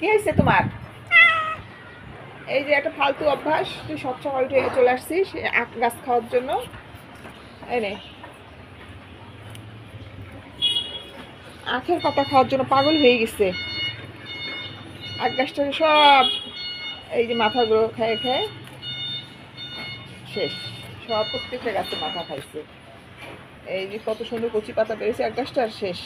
কি হয়েছে তোমার? এই যে একটা ফালতু অভ্যাস, তুই সব সকাল উঠে চলে আসছিস আখ গাছ খাওয়ার জন্য। এই নে, আখের পাতা খাওয়ার জন্য পাগল হয়ে গেছে। আখ গাছটাকে সব এই যে মাথাগুলো খেয়ে খেয়ে শেষ। সব প্রত্যেকটা গাছে মাথা খাইছে। এই যে কত সুন্দর কচি পাতা বেরিয়েছে এক গাছটার, শেষ।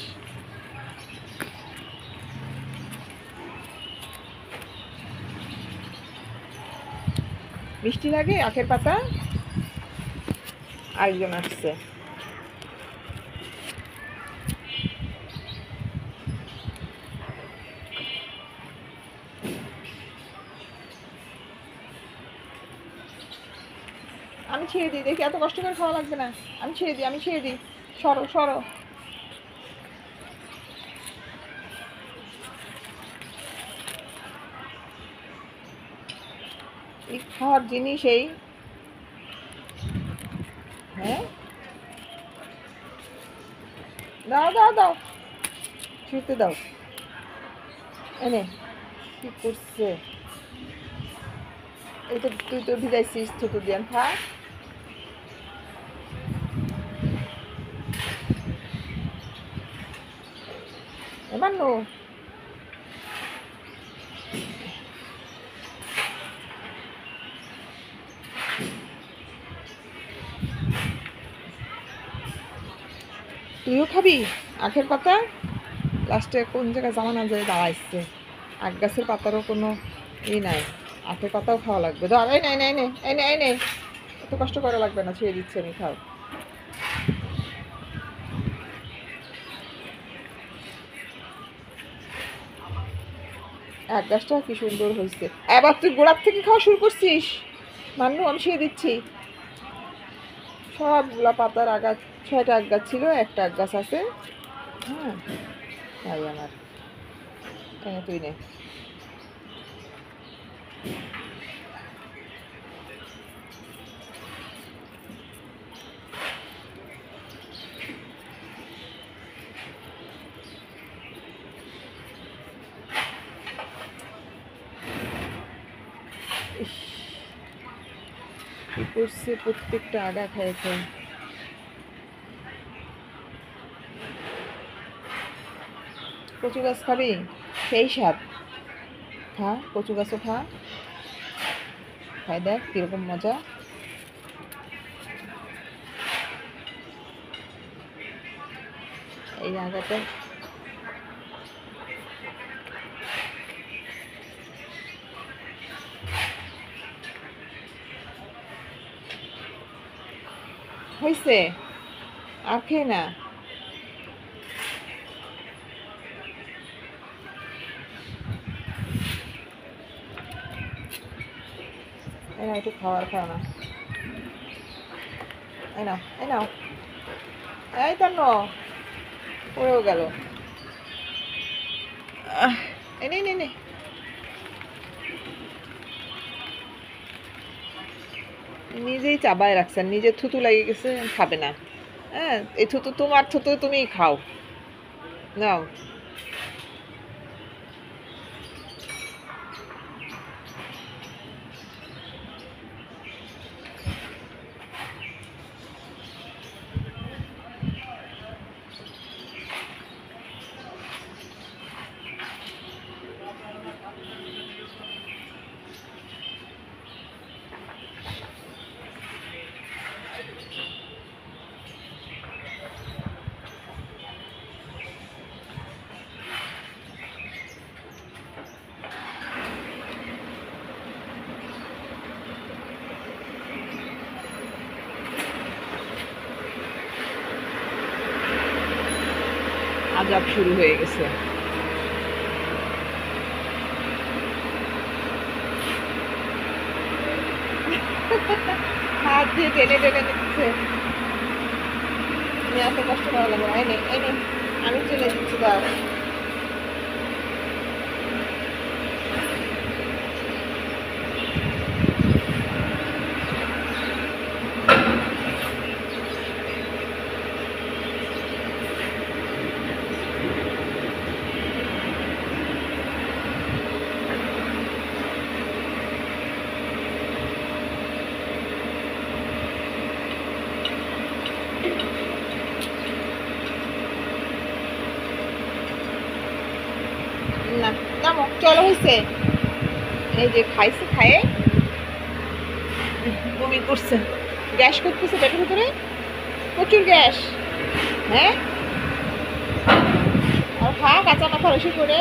মিষ্টি লাগে আখের পাতা। আরেকজন আসছে। আমি ছেড়ে দিই, দেখি এত কষ্ট করে খাওয়া লাগবে না। আমি ছেড়ে দিই। সরো সরো। এই খাওয়ার জিনিস এই। হ্যাঁ, দাও দাও দাও, ছুঁতে দাও। এনে কি করছে? এই তো তুই তো ভিজাইছিস থুতু দিয়ে, খা। এবার নো, তুইও খাবি আখের পাতা? লাস্টে কোন জায়গায় জামানা যায় দাঁড়াইছে। আখ গাছের পাতারও কোনো ই নাই, আখের পাতাও খাওয়া লাগবে। ধর, এই নে এই নে এই নে এই নে, এত কষ্ট করা লাগবে না, ছেড়ে দিচ্ছি আমি, খাও। এক গাছটা কি সুন্দর হয়েছে। এবার তুই গোড়ার থেকে খাওয়া শুরু করছিস। মান্নু, আমি ছেড়ে দিচ্ছি। সবগুলা পাতার আগা 6টা আগ গাছ ছিল, একটা আগ গাছ আছে। হ্যাঁ, তাই আমার তুই নে। কি করছে, প্রত্যেকটা আগা খেয়েছে। কচু গাছ খাবি? সেই স্বাদ। খা, কচু গাছও খা, খাই দেখ কিরকম মজা। এই আগাটা হয়েছে, আর খেয়ে না। এই না, একটু খাওয়ার খাও না। এই নাও এই নাও। এই তো পড়েও গেল। এই নে নে নে। নিজেই চাবায় রাখছেন, নিজের থুতু লাগিয়ে গেছে, খাবে না। হ্যাঁ, এই থুতু তোমার থুতু, তুমিই খাও। নাও। আজাব শুরু হয়ে গেছে। হাত দিয়ে টেনে টেনে নিচ্ছে। এত কষ্ট করা লাগবে। এই নে এই নে, আমি টেনে দিচ্ছি, দাও। না নামো, চলো হয়েছে। এই যে খাইছে, খায়ে বমি করছে, গ্যাস করতেছে পেটের ভিতরে, প্রচুর গ্যাস। হ্যাঁ, আর খা কাঁচা মাথা বেশি করে।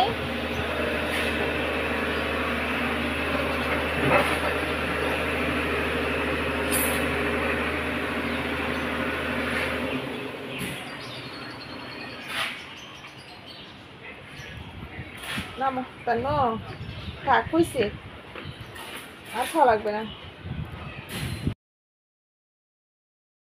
নামো, কেন থাক হয়েছে, আর খাওয়া লাগবে না।